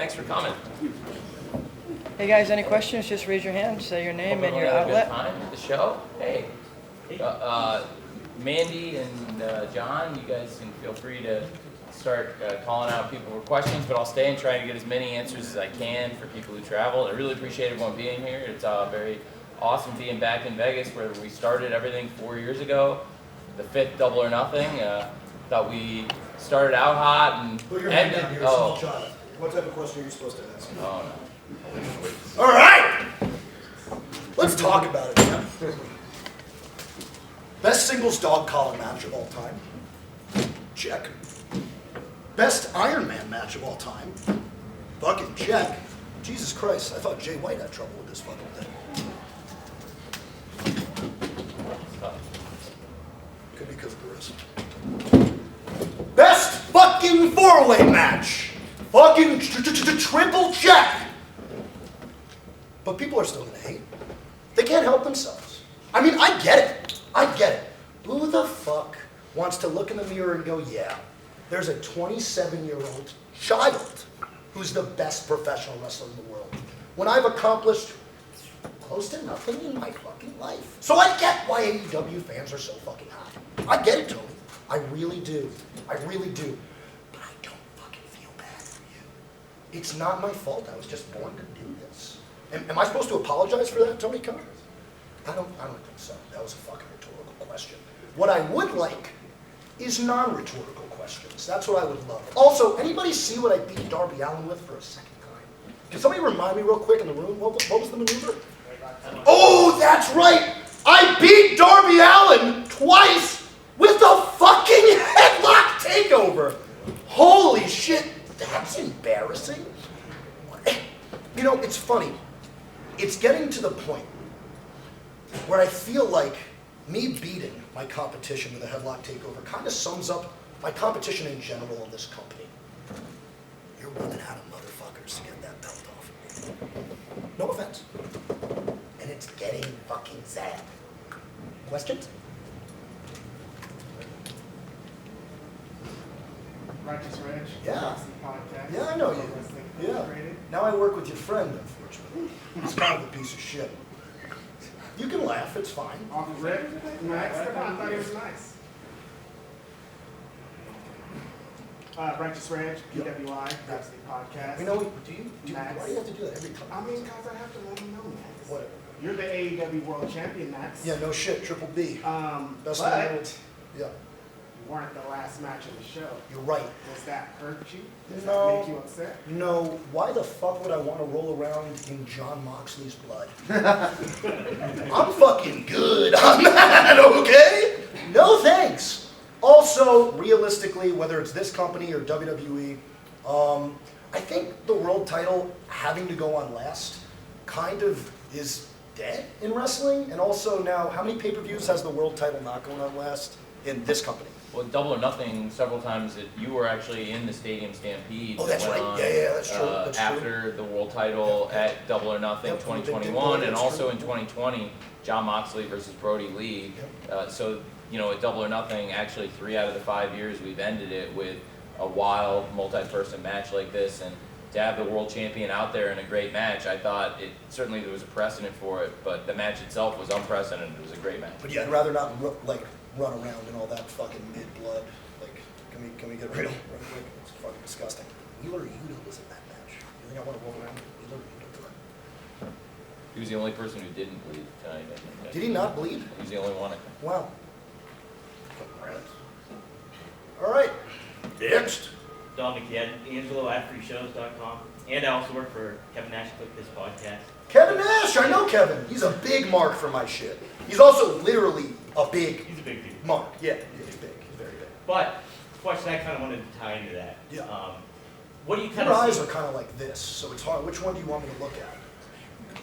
thanks for coming. Hey guys, any questions? Just raise your hand, say your name and your outlet. Time at the show. Hey, Mandy and John, you guys can feel free to start calling out people for questions, but I'll stay and try to get as many answers as I can for people who travel. I really appreciate everyone being here. It's very awesome being back in Vegas where we started everything 4 years ago. The 5th Double or Nothing. Thought we started out hot and put your hand down. You're a small child. What type of question are you supposed to ask? Oh no. All right. Let's talk about it, man. Best singles dog collar match of all time. Check. Best Iron Man match of all time. Fucking check. Jesus Christ, I thought Jay White had trouble with this fucking thing. Could be because of the wrist. Best fucking 4-way match. Fucking triple check. But people are still gonna hate. They can't help themselves. I mean, I get it. I get it. Who the fuck wants to look in the mirror and go, yeah, there's a 27-year-old child who's the best professional wrestler in the world, when I've accomplished close to nothing in my fucking life. So I get why AEW fans are so fucking hot. I get it, Tony. I really do. I really do. But I don't fucking feel bad for you. It's not my fault. I was just born to do this. Am I supposed to apologize for that, Tony Khan? I don't think so. That was a fucking rhetorical question. What I would like is non-rhetorical questions. That's what I would love. Also, anybody see what I beat Darby Allin with for a second time? Can somebody remind me real quick in the room? What was the maneuver? Oh, that's right! I beat Darby Allin twice with a fucking headlock takeover! Holy shit, that's embarrassing. You know, it's funny. It's getting to the point where I feel like me beating my competition with a headlock takeover kind of sums up my competition in general in this company. You're running out of motherfuckers to get that belt off of me. No offense. And it's getting fucking sad. Questions? Righteous Reg. Yeah. Podcast. Yeah, I know you. Yeah. Now I work with your friend, unfortunately. He's kind of a piece of shit. You can laugh, it's fine. Off the rip? Nice. I thought it was nice. Righteous Reg, PWI, Wrestling Podcast. You know, why do you have to do that every time? I mean, because I have to let him know, Max. Whatever. You're the AEW World Champion, Max. Yeah, no shit, Triple B. Best but in the world. Yeah. you weren't the last match of the show. You're right. Does that hurt you? Does No. that make you upset? No, why the fuck would I want to roll around in John Moxley's blood? I'm fucking good on that, okay? No thanks. Also, realistically, whether it's this company or WWE, I think the world title having to go on last kind of is dead in wrestling. And also now, how many pay-per-views has the world title not going on last in this company? Well, Double or Nothing, several times that you were actually in the Stadium Stampede. Oh, that's right. Yeah, that's true. That's after the world title at Double or Nothing 2021, and also in 2020, John Moxley versus Brody Lee. So, you know, at Double or Nothing, actually 3 out of the 5 years we've ended it with a wild multi-person match like this, and to have the world champion out there in a great match, I thought certainly there was a precedent for it, but the match itself was unprecedented. It was a great match. But yeah, I'd rather not run around in all that fucking mid-blood. Like, can we get real quick? It's fucking disgusting. Wheeler Yuta was in that match. You think I want to roll around with Wheeler Yuta? He was the only person who didn't bleed tonight. I think. Did he not bleed? He was the only one. I think. Wow. All right. Next. Dominic Angelo at freeshows.com. And I also work for Kevin Nash with this podcast. Kevin Nash, I know Kevin. He's a big mark for my shit. He's also literally a big He's a big dude. mark. Yeah, he's big. He's very big. But the question I kind of wanted to tie into that. Yeah. What do you kind Your of eyes see? are kind of like this, so it's hard. Which one do you want me to look at?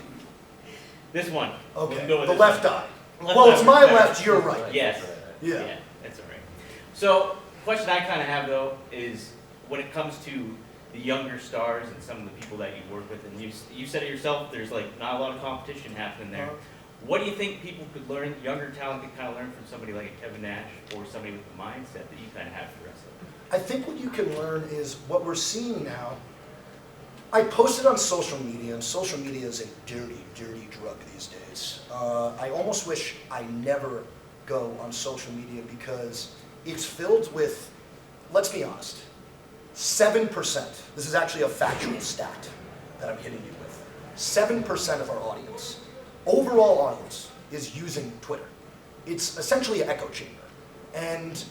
This one. Okay, We'll go with the this left one. eye. Left Well, eye it's my better. left, your right. Yes. Yeah. That's all right. So the question I kind of have though is when it comes to the younger stars and some of the people that you work with, and you said it yourself, there's like not a lot of competition happening there. What do you think people could learn, younger talent could kind of learn from somebody like a Kevin Nash or somebody with the mindset that you kind of have for wrestling? I think what you can learn is what we're seeing now I posted on social media, and social media is a dirty, dirty drug these days. I almost wish I never go on social media because it's filled with, let's be honest, 7%, this is actually a factual stat that I'm hitting you with, 7% of our audience, overall audience, is using Twitter. It's essentially an echo chamber. And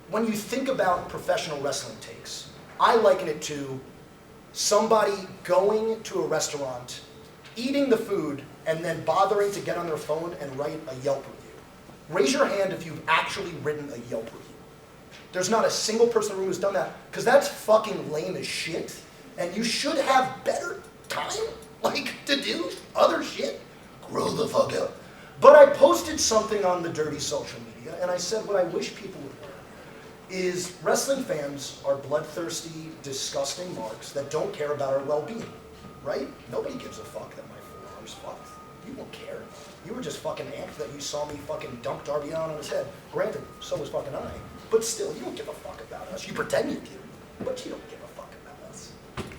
when you think about professional wrestling takes, I liken it to somebody going to a restaurant, eating the food, and then bothering to get on their phone and write a Yelp review. Raise your hand if you've actually written a Yelp review. There's not a single person in the room who's done that, because that's fucking lame as shit, and you should have better time, like, to do other shit. Grow the fuck up. But I posted something on the dirty social media, and I said what I wish people would learn is wrestling fans are bloodthirsty, disgusting marks that don't care about our well-being, right? Nobody gives a fuck that my forearm's fucked. You won't care. You were just fucking amped that you saw me fucking dunk Darby Allin on his head. Granted, so was fucking I. But still, you don't give a fuck about us. You pretend you do, but you don't give a fuck about us.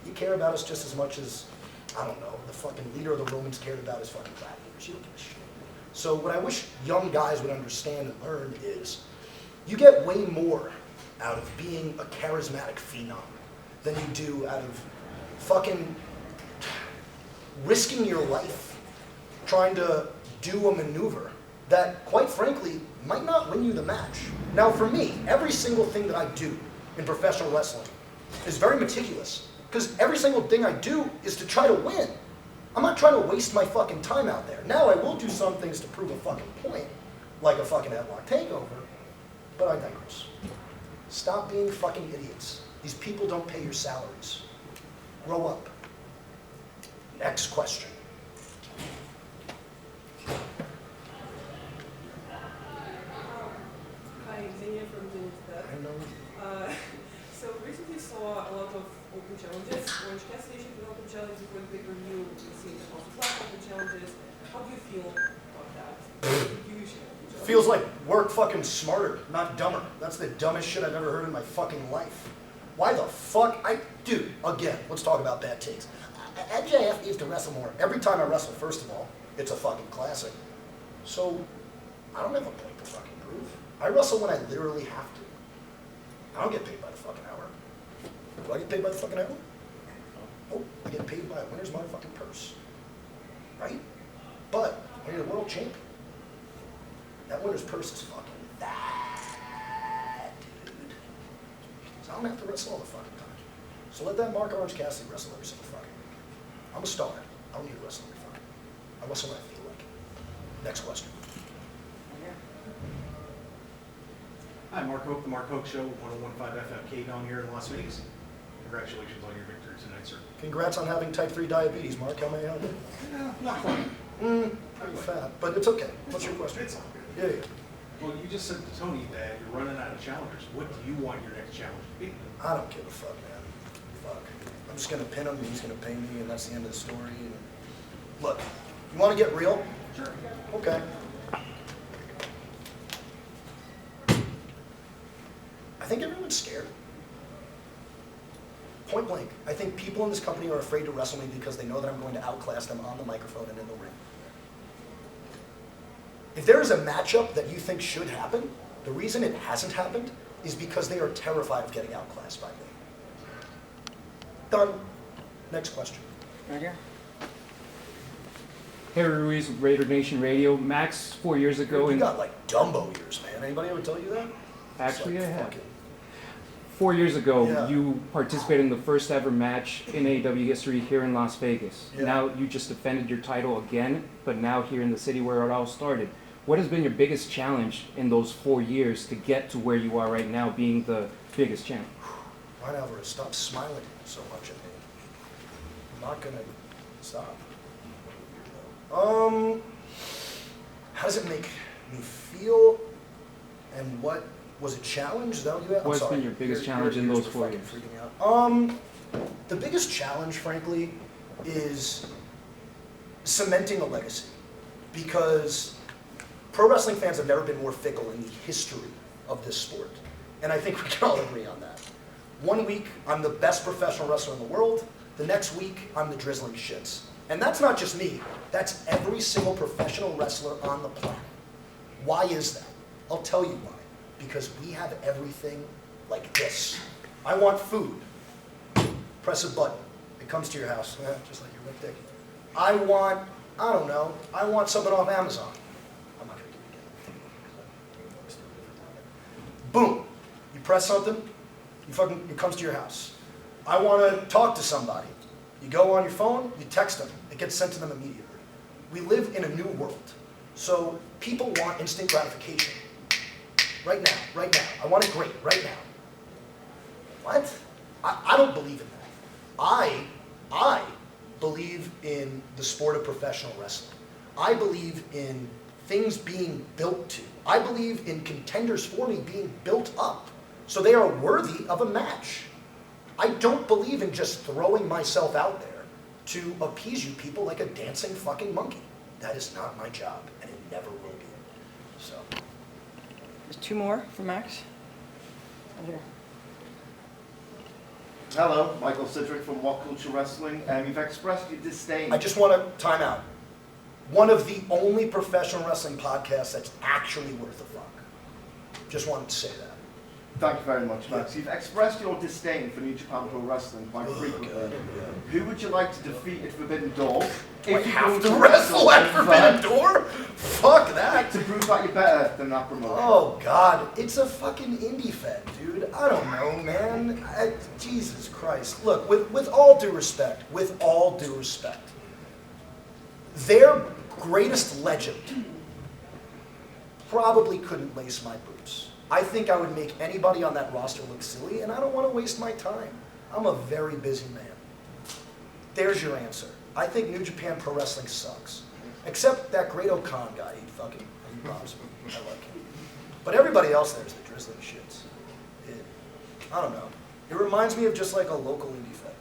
You care about us just as much as, I don't know, the fucking leader of the Romans cared about his fucking gladiators. You don't give a shit. So what I wish young guys would understand and learn is you get way more out of being a charismatic phenom than you do out of fucking risking your life trying to do a maneuver that, quite frankly, might not win you the match. Now for me, every single thing that I do in professional wrestling is very meticulous, because every single thing I do is to try to win. I'm not trying to waste my fucking time out there. Now I will do some things to prove a fucking point, like a fucking headlock takeover, but I digress. Stop being fucking idiots. These people don't pay your salaries. Grow up. Next question. Hi, Xenia from Zenith. I know. So recently saw a lot of open challenges. Orange Cassidy should an open challenge before the pay-per-view. We've seen a lot of black open challenges. How do you feel about that? Feels like work fucking smarter, not dumber. That's the dumbest shit I've ever heard in my fucking life. Why the fuck? Dude, again, let's talk about bad takes. MJF needs to wrestle more. Every time I wrestle, first of all, it's a fucking classic. So, I don't have a point to fucking prove. I wrestle when I literally have to. I don't get paid by the fucking hour. Do I get paid by the fucking hour? Oh, I get paid by a winner's motherfucking purse. Right? But, when you're the world champion, that winner's purse is fucking that, dude. So I don't have to wrestle all the fucking time. So let that Mark Orange Cassidy wrestle every single fucking week. I'm a star. I don't need to wrestle every fucking week. I wrestle when I feel like it. Next question. Hi, Mark Hope, the Mark Hope Show, 1015 FFK down here in Las Vegas. Congratulations on your victory tonight, sir. Congrats on having type 3 diabetes, Mark. How may I help you? Not quite. Pretty fat, but it's okay. What's your question? It's all good. Yeah. Well, you just said to Tony that you're running out of challengers. What do you want your next challenge to be? I don't give a fuck, man. Fuck. I'm just gonna pin him and he's gonna pay me and that's the end of the story. And look, you wanna get real? Sure. Okay. I think everyone's scared. Point blank. I think people in this company are afraid to wrestle me because they know that I'm going to outclass them on the microphone and in the ring. If there is a matchup that you think should happen, the reason it hasn't happened is because they are terrified of getting outclassed by me. Done. Next question. Right here. Harry Ruiz with Raider Nation Radio. Max, 4 years ago, You in got like Dumbo ears, man. Anybody ever tell you that? actually It's I like have. fucking- 4 years ago, Yeah. you participated in the first ever match in AEW history here in Las Vegas. Yeah. Now you just defended your title again, but now here in the city where it all started. What has been your biggest challenge in those 4 years to get to where you are right now, being the biggest champ? Ryan Alvarez, stop smiling so much at me. I'm not gonna stop. How does it make me feel? And what was a challenge? Is that what you asked? I'm What's sorry. been your biggest Your challenge in ears those were 4 fucking years? freaking out. The biggest challenge, frankly, is cementing a legacy. Because pro wrestling fans have never been more fickle in the history of this sport. And I think we can all agree on that. 1 week, I'm the best professional wrestler in the world. The next week, I'm the drizzling shits. And that's not just me. That's every single professional wrestler on the planet. Why is that? I'll tell you why. Because we have everything like this. I want food. Press a button. It comes to your house, just like your wet dick. I want something off Amazon. I'm not going to give it again. Boom. You press something, it comes to your house. I want to talk to somebody. You go on your phone, you text them. It gets sent to them immediately. We live in a new world. So people want instant gratification. Right now. I want it great, right now. What? I don't believe in that. I believe in the sport of professional wrestling. I believe in things being built to. I believe in contenders for me being built up so they are worthy of a match. I don't believe in just throwing myself out there to appease you people like a dancing fucking monkey. That is not my job, and it never will be. So. There's two more for Max. Right here. Hello, Michael Sidgwick from What Culture Wrestling. You've expressed your disdain. I just want to time out. One of the only professional wrestling podcasts that's actually worth a fuck. Just wanted to say that. Thank you very much, Max. You've expressed your disdain for New Japan Pro Wrestling quite frequently. Who would you like to defeat at Forbidden Door? Do I have to wrestle at Forbidden Door? Fuck that. To prove that you're better than that promotion. Oh, God. It's a fucking indie fed, dude. I don't know, man. Jesus Christ. Look, with all due respect, their greatest legend probably couldn't lace my boots. I think I would make anybody on that roster look silly, and I don't want to waste my time. I'm a very busy man. There's your answer. I think New Japan Pro Wrestling sucks. Except that great O'Khan guy, he robs me. I like him. But everybody else there is the drizzling shits. I don't know. It reminds me of just like a local indie fed.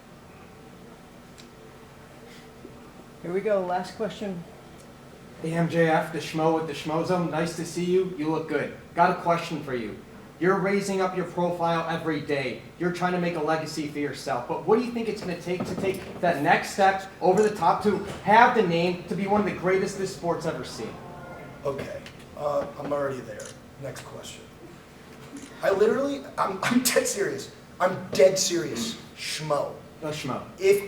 Here we go, last question. Hey MJF, the Schmo with the Schmozone, nice to see you. You look good. Got a question for you. You're raising up your profile every day. You're trying to make a legacy for yourself. But what do you think it's going to take that next step over the top to have the name to be one of the greatest this sport's ever seen? Okay, I'm already there. Next question. I'm dead serious. I'm dead serious. Schmo. A Schmo. If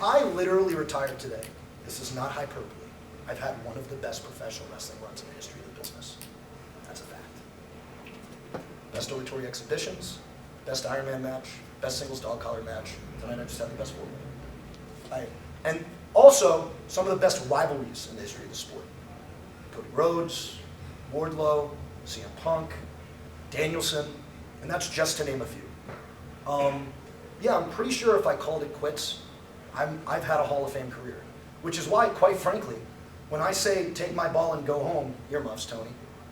I literally retired today, this is not hyperbole, I've had one of the best professional wrestling runs in the history of the business. That's a fact. Best oratory exhibitions, best Iron Man match, best singles dog collar match. Tonight I just had the best four-way. And also, some of the best rivalries in the history of the sport. Cody Rhodes, Wardlow, CM Punk, Danielson, and that's just to name a few. Yeah, I'm pretty sure if I called it quits, I've had a Hall of Fame career. Which is why, quite frankly, when I say take my ball and go home, earmuffs, Tony,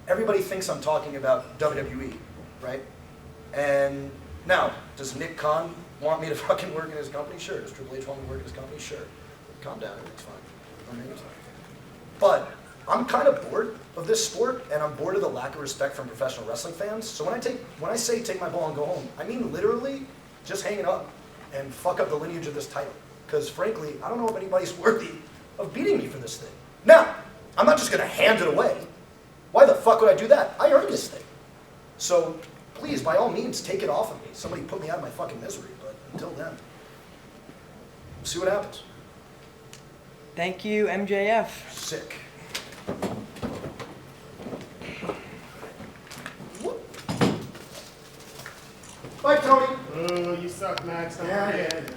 everybody thinks I'm talking about WWE, right? And now, does Nick Khan want me to fucking work in his company? Sure. Does Triple H want me to work in his company? Sure. Calm down, everything's fine. But I'm kind of bored of this sport, and I'm bored of the lack of respect from professional wrestling fans. So when I say take my ball and go home, I mean literally just hang it up and fuck up the lineage of this title. Because frankly, I don't know if anybody's worthy of beating me for this thing. Now, I'm not just going to hand it away. Why the fuck would I do that? I earned this thing. So please, by all means, take it off of me. Somebody put me out of my fucking misery. But until then, we'll see what happens. Thank you, MJF. Sick. Bye, Tony. Oh, you suck, Max. Don't forget.